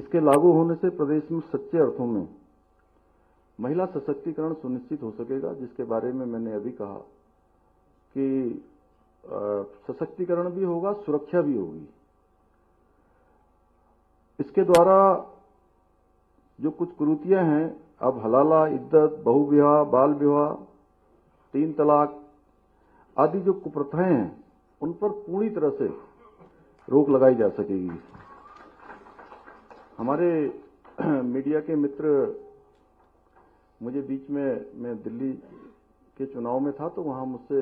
इसके लागू होने से प्रदेश में सच्चे अर्थों में महिला सशक्तिकरण सुनिश्चित हो सकेगा, जिसके बारे में मैंने अभी कहा कि सशक्तिकरण भी होगा, सुरक्षा भी होगी। इसके द्वारा जो कुछ कुरीतियां हैं, अब हलाला, इद्दत, बहुविवाह, बाल विवाह, 3 तलाक आदि जो कुप्रथाएं हैं, उन पर पूरी तरह से रोक लगाई जा सकेगी। हमारे मीडिया के मित्र, मुझे बीच में मैं दिल्ली के चुनाव में था तो वहां मुझसे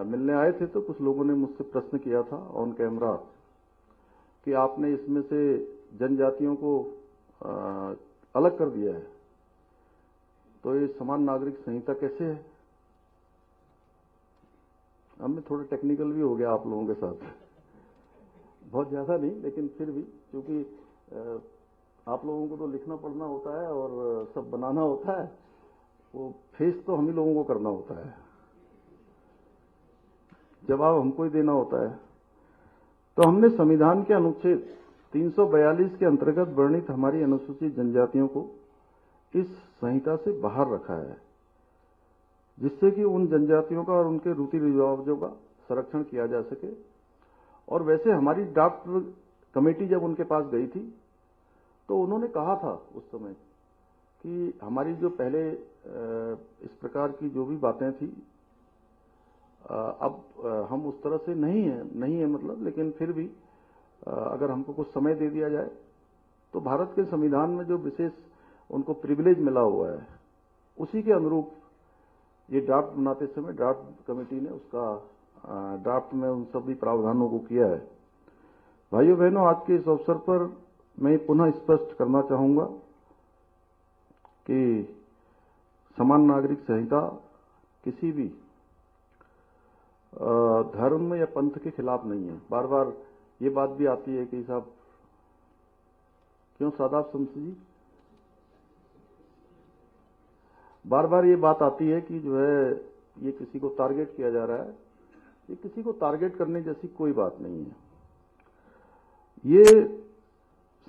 मिलने आए थे, तो कुछ लोगों ने मुझसे प्रश्न किया था ऑन कैमरा कि आपने इसमें से जनजातियों को अलग कर दिया है, तो ये समान नागरिक संहिता कैसे है। अब मैं थोड़ा टेक्निकल भी हो गया आप लोगों के साथ, बहुत ज्यादा नहीं, लेकिन फिर भी क्योंकि आप लोगों को तो लिखना पढ़ना होता है और सब बनाना होता है, वो फेस तो हम ही लोगों को करना होता है, जवाब हमको ही देना होता है। तो हमने संविधान के अनुच्छेद 342 के अंतर्गत वर्णित हमारी अनुसूचित जनजातियों को इस संहिता से बाहर रखा है, जिससे कि उन जनजातियों का और उनके रीति रिवाजों का संरक्षण किया जा सके। और वैसे हमारी ड्राफ्ट कमेटी जब उनके पास गई थी तो उन्होंने कहा था उस समय कि हमारी जो पहले इस प्रकार की जो भी बातें थी, अब हम उस तरह से नहीं है मतलब, लेकिन फिर भी अगर हमको कुछ समय दे दिया जाए तो भारत के संविधान में जो विशेष उनको प्रिविलेज मिला हुआ है, उसी के अनुरूप ये ड्राफ्ट बनाते समय ड्राफ्ट कमेटी ने उसका ड्राफ्ट में उन सभी प्रावधानों को किया है। भाइयों बहनों, आज के इस अवसर पर मैं पुनः स्पष्ट करना चाहूंगा कि समान नागरिक संहिता किसी भी धर्म या पंथ के खिलाफ नहीं है। बार बार ये बात भी आती है कि साहब, क्यों सादाब शमसी जी, बार बार ये बात आती है कि जो है ये किसी को टारगेट किया जा रहा है। ये किसी को टारगेट करने जैसी कोई बात नहीं है। ये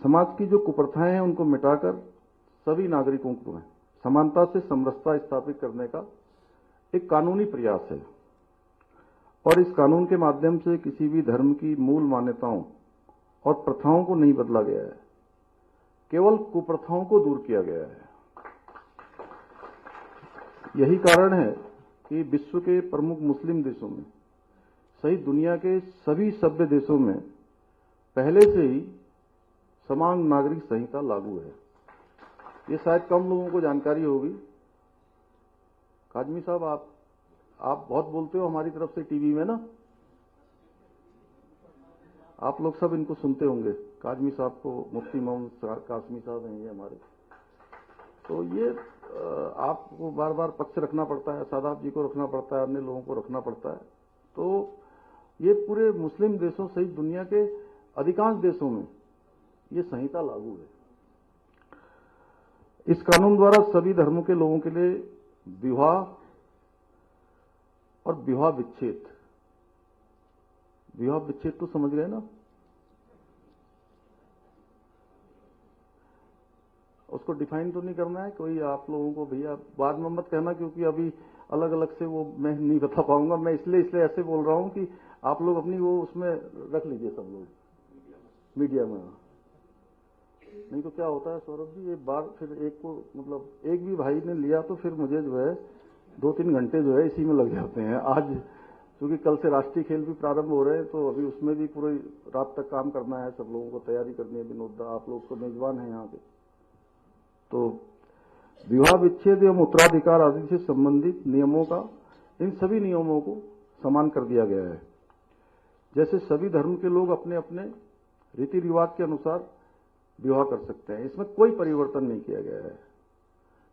समाज की जो कुप्रथाएं हैं उनको मिटाकर सभी नागरिकों को समानता से समरसता स्थापित करने का एक कानूनी प्रयास है। और इस कानून के माध्यम से किसी भी धर्म की मूल मान्यताओं और प्रथाओं को नहीं बदला गया है, केवल कुप्रथाओं को दूर किया गया है। यही कारण है कि विश्व के प्रमुख मुस्लिम देशों में सहित दुनिया के सभी सभ्य देशों में पहले से ही समान नागरिक संहिता लागू है। ये शायद कम लोगों को जानकारी होगी। काजमी साहब, आप बहुत बोलते हो हमारी तरफ से टीवी में ना, आप लोग सब इनको सुनते होंगे। काजमी साहब को, मुफ्ती मोहम्मद कासमी साहब हैं ये हमारे, तो ये आपको बार बार पक्ष रखना पड़ता है, सादाब जी को रखना पड़ता है, अन्य लोगों को रखना पड़ता है। तो ये पूरे मुस्लिम देशों सहित दुनिया के अधिकांश देशों में ये संहिता लागू है। इस कानून द्वारा सभी धर्मों के लोगों के लिए विवाह और विवाह विच्छेद तो समझ गए ना, उसको डिफाइन तो नहीं करना है कोई आप लोगों को, भैया बाद में मत कहना, क्योंकि अभी अलग अलग से वो मैं नहीं बता पाऊंगा। मैं इसलिए ऐसे बोल रहा हूं कि आप लोग अपनी वो उसमें रख लीजिए, सब लोग मीडिया में। नहीं तो क्या होता है सौरभ जी, एक बार फिर एक को मतलब एक भी भाई ने लिया तो फिर मुझे जो है 2-3 घंटे जो है इसी में लग जाते हैं। आज क्योंकि कल से राष्ट्रीय खेल भी प्रारंभ हो रहे हैं, तो अभी उसमें भी पूरी रात तक काम करना है, सब लोगों को तैयारी करनी है। विनोद दा, आप लोग तो मेजबान हैं यहाँ पे। तो विवाह विच्छेद एवं उत्तराधिकार आदि से संबंधित नियमों का, इन सभी नियमों को समान कर दिया गया है। जैसे सभी धर्म के लोग अपने अपने रीति रिवाज के अनुसार विवाह कर सकते हैं, इसमें कोई परिवर्तन नहीं किया गया है।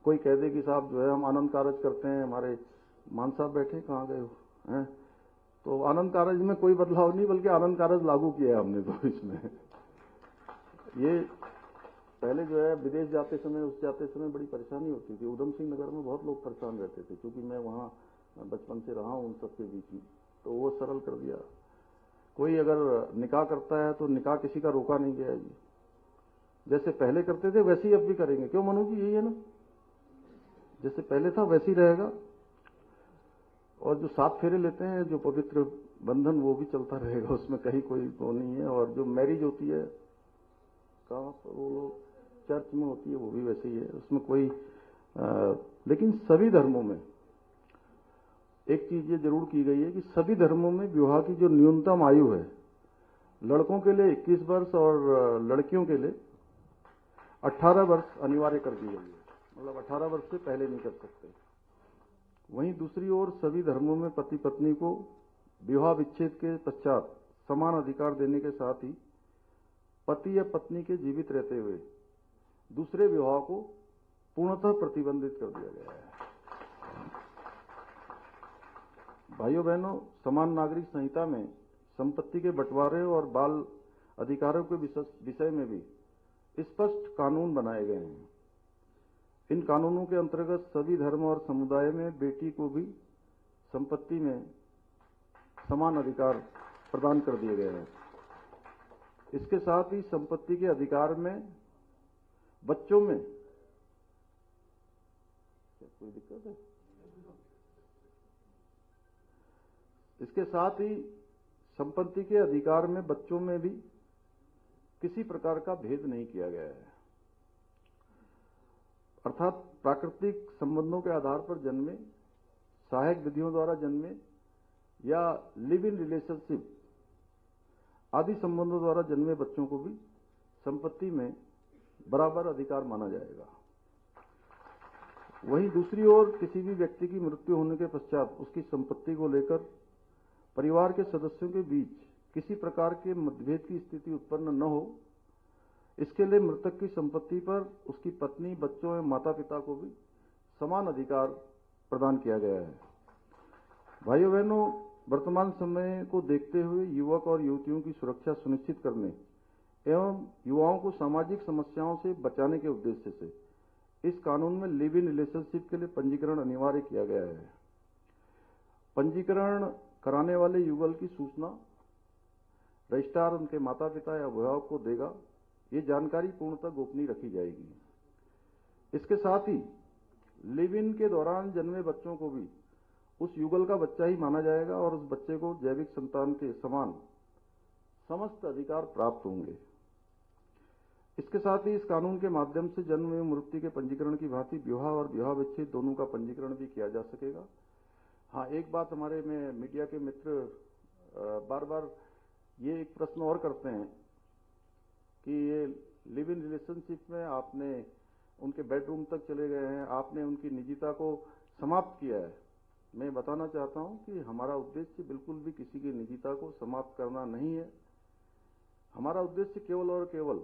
कोई कह दे कि साहब जो है हम आनंद कारज करते हैं, हमारे मान साहब बैठे कहाँ गए हो हैं, तो आनंद कारज में कोई बदलाव नहीं, बल्कि आनंद कारज लागू किया है हमने तो इसमें। ये पहले जो है विदेश जाते समय बड़ी परेशानी होती थी। उधम सिंह नगर में बहुत लोग परेशान रहते थे, क्योंकि मैं वहां बचपन से रहा हूं उन सबके बीच में, तो वो सरल कर दिया। कोई अगर निकाह करता है तो निकाह किसी का रोका नहीं गया जी, जैसे पहले करते थे वैसे ही अब भी करेंगे। क्यों मनु जी, यही है ना, जैसे पहले था वैसे ही रहेगा। और जो 7 फेरे लेते हैं, जो पवित्र बंधन, वो भी चलता रहेगा, उसमें कहीं कोई वो नहीं है। और जो मैरिज होती है कहाँ पर, वो चर्च में होती है, वो भी वैसे ही है, उसमें कोई लेकिन सभी धर्मों में एक चीज ये जरूर की गई है कि सभी धर्मों में विवाह की जो न्यूनतम आयु है, लड़कों के लिए 21 वर्ष और लड़कियों के लिए 18 वर्ष अनिवार्य कर दी गई है। मतलब 18 वर्ष से पहले नहीं कर सकते। वहीं दूसरी ओर सभी धर्मों में पति पत्नी को विवाह विच्छेद के पश्चात समान अधिकार देने के साथ ही पति या पत्नी के जीवित रहते हुए दूसरे विवाह को पूर्णतः प्रतिबंधित कर दिया गया है। भाइयों बहनों, समान नागरिक संहिता में संपत्ति के बंटवारे और बाल अधिकारों के विषय में भी स्पष्ट कानून बनाए गए हैं। इन कानूनों के अंतर्गत सभी धर्म और समुदाय में बेटी को भी संपत्ति में समान अधिकार प्रदान कर दिए गए हैं। इसके साथ ही संपत्ति के अधिकार में बच्चों में कोई दिक्कत है? इसके साथ ही संपत्ति के अधिकार में बच्चों में भी किसी प्रकार का भेद नहीं किया गया है। अर्थात प्राकृतिक संबंधों के आधार पर जन्मे, सहायक विधियों द्वारा जन्मे या लिव इन रिलेशनशिप आदि संबंधों द्वारा जन्मे बच्चों को भी संपत्ति में बराबर अधिकार माना जाएगा। वहीं दूसरी ओर किसी भी व्यक्ति की मृत्यु होने के पश्चात उसकी संपत्ति को लेकर परिवार के सदस्यों के बीच किसी प्रकार के मतभेद की स्थिति उत्पन्न न हो, इसके लिए मृतक की संपत्ति पर उसकी पत्नी, बच्चों एवं माता पिता को भी समान अधिकार प्रदान किया गया है। भाइयों बहनों, वर्तमान समय को देखते हुए युवक और युवतियों की सुरक्षा सुनिश्चित करने एवं युवाओं को सामाजिक समस्याओं से बचाने के उद्देश्य से इस कानून में लिव इन रिलेशनशिप के लिए पंजीकरण अनिवार्य किया गया है। पंजीकरण कराने वाले युगल की सूचना रजिस्ट्रार उनके माता पिता या अभिभावक को देगा। ये जानकारी पूर्णतः गोपनीय रखी जाएगी। इसके साथ ही लिव इन के दौरान जन्मे बच्चों को भी उस युगल का बच्चा ही माना जाएगा और उस बच्चे को जैविक संतान के समान समस्त अधिकार प्राप्त होंगे। इसके साथ ही इस कानून के माध्यम से जन्म एवं मृत्यु के पंजीकरण की भांति विवाह और विवाह विच्छेद दोनों का पंजीकरण भी किया जा सकेगा। हाँ, एक बात हमारे में मीडिया के मित्र बार बार ये एक प्रश्न और करते हैं कि ये लिव इन रिलेशनशिप में आपने उनके बेडरूम तक चले गए हैं, आपने उनकी निजता को समाप्त किया है। मैं बताना चाहता हूं कि हमारा उद्देश्य बिल्कुल भी किसी की निजता को समाप्त करना नहीं है। हमारा उद्देश्य केवल और केवल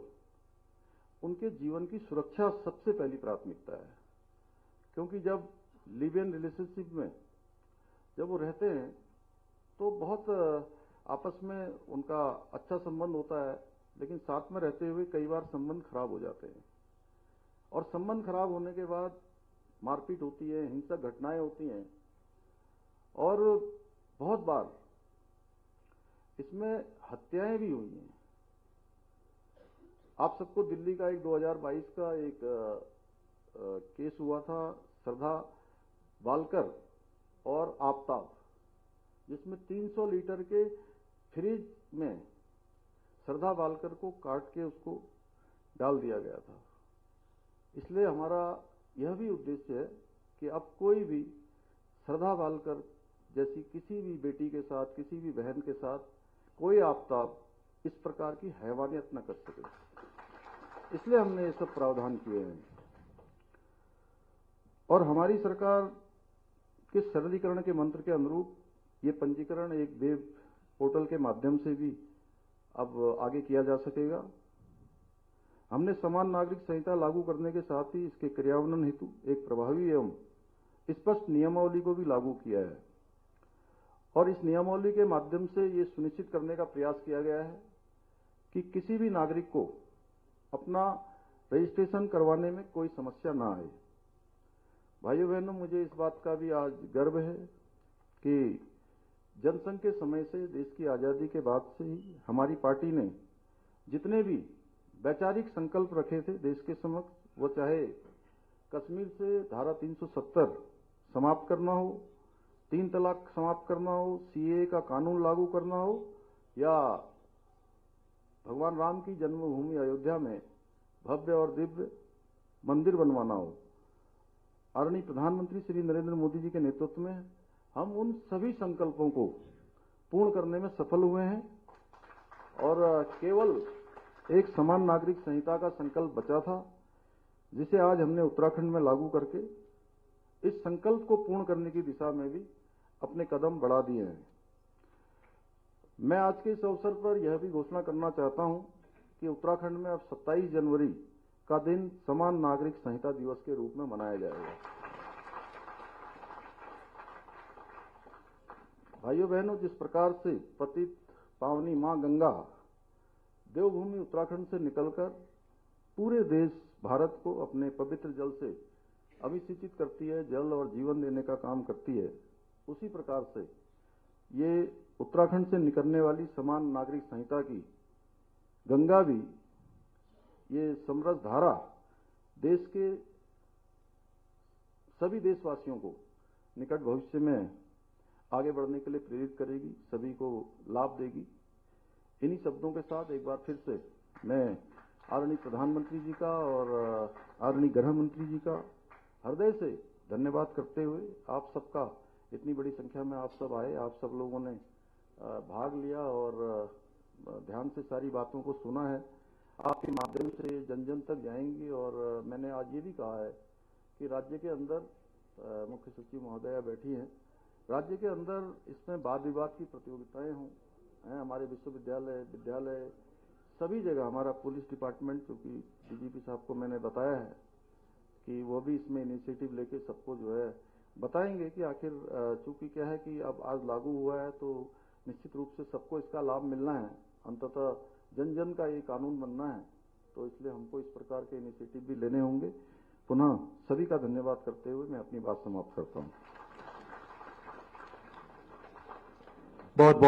उनके जीवन की सुरक्षा सबसे पहली प्राथमिकता है। क्योंकि जब लिव इन रिलेशनशिप में जब वो रहते हैं तो बहुत आपस में उनका अच्छा संबंध होता है, लेकिन साथ में रहते हुए कई बार संबंध खराब हो जाते हैं और संबंध खराब होने के बाद मारपीट होती है, हिंसक घटनाएं होती हैं और बहुत बार इसमें हत्याएं भी हुई हैं। आप सबको दिल्ली का एक 2022 का एक केस हुआ था, श्रद्धा वालकर और आफ्ताब, जिसमें 300 लीटर के फ्रिज में श्रद्धा वालकर को काट के उसको डाल दिया गया था। इसलिए हमारा यह भी उद्देश्य है कि अब कोई भी श्रद्धा वालकर जैसी किसी भी बेटी के साथ, किसी भी बहन के साथ कोई आफ्ताब इस प्रकार की हैवानियत न कर सके। इसलिए हमने ये सब प्रावधान किए हैं। और हमारी सरकार के सरलीकरण के मंत्र के अनुरूप ये पंजीकरण एक वेब पोर्टल के माध्यम से भी अब आगे किया जा सकेगा। हमने समान नागरिक संहिता लागू करने के साथ ही इसके क्रियान्वयन हेतु एक प्रभावी एवं स्पष्ट नियमावली को भी लागू किया है और इस नियमावली के माध्यम से ये सुनिश्चित करने का प्रयास किया गया है कि किसी भी नागरिक को अपना रजिस्ट्रेशन करवाने में कोई समस्या ना आए। भाइयों बहनों, मुझे इस बात का भी आज गर्व है कि जनसंघ के समय से, देश की आजादी के बाद से ही हमारी पार्टी ने जितने भी वैचारिक संकल्प रखे थे देश के समक्ष, वो चाहे कश्मीर से धारा 370 समाप्त करना हो, 3 तलाक समाप्त करना हो, सीएए का कानून लागू करना हो, या भगवान राम की जन्मभूमि अयोध्या में भव्य और दिव्य मंदिर बनवाना हो। आदरणीय प्रधानमंत्री श्री नरेंद्र मोदी जी के नेतृत्व में हम उन सभी संकल्पों को पूर्ण करने में सफल हुए हैं और केवल एक समान नागरिक संहिता का संकल्प बचा था, जिसे आज हमने उत्तराखंड में लागू करके इस संकल्प को पूर्ण करने की दिशा में भी अपने कदम बढ़ा दिए हैं। मैं आज के इस अवसर पर यह भी घोषणा करना चाहता हूं कि उत्तराखंड में अब 27 जनवरी का दिन समान नागरिक संहिता दिवस के रूप में मनाया जाएगा। भाइयों बहनों, जिस प्रकार से पतित पावनी मां गंगा देवभूमि उत्तराखंड से निकलकर पूरे देश भारत को अपने पवित्र जल से अभिषेचित करती है, जल और जीवन देने का काम करती है, उसी प्रकार से ये उत्तराखंड से निकलने वाली समान नागरिक संहिता की गंगा भी, ये समरस धारा देश के सभी देशवासियों को निकट भविष्य में आगे बढ़ने के लिए प्रेरित करेगी, सभी को लाभ देगी। इन्हीं शब्दों के साथ एक बार फिर से मैं आदरणीय प्रधानमंत्री जी का और आदरणीय गृह मंत्री जी का हृदय से धन्यवाद करते हुए, आप सबका इतनी बड़ी संख्या में आप सब आए, आप सब लोगों ने भाग लिया और ध्यान से सारी बातों को सुना है, आपके माध्यम से जन जन तक जाएंगी। और मैंने आज ये भी कहा है कि राज्य के अंदर मुख्य सचिव महोदया बैठी हैं, राज्य के अंदर इसमें वाद विवाद की प्रतियोगिताएं हों, हमारे विश्वविद्यालय, विद्यालय, सभी जगह हमारा पुलिस डिपार्टमेंट, क्योंकि डीजीपी साहब को मैंने बताया है कि वो भी इसमें इनिशिएटिव लेके सबको जो है बताएंगे कि आखिर चूंकि क्या है कि अब आज लागू हुआ है तो निश्चित रूप से सबको इसका लाभ मिलना है, अंततः जन जन का ये कानून बनना है, तो इसलिए हमको इस प्रकार के इनिशिएटिव भी लेने होंगे। पुनः सभी का धन्यवाद करते हुए मैं अपनी बात समाप्त करता हूं। बहुत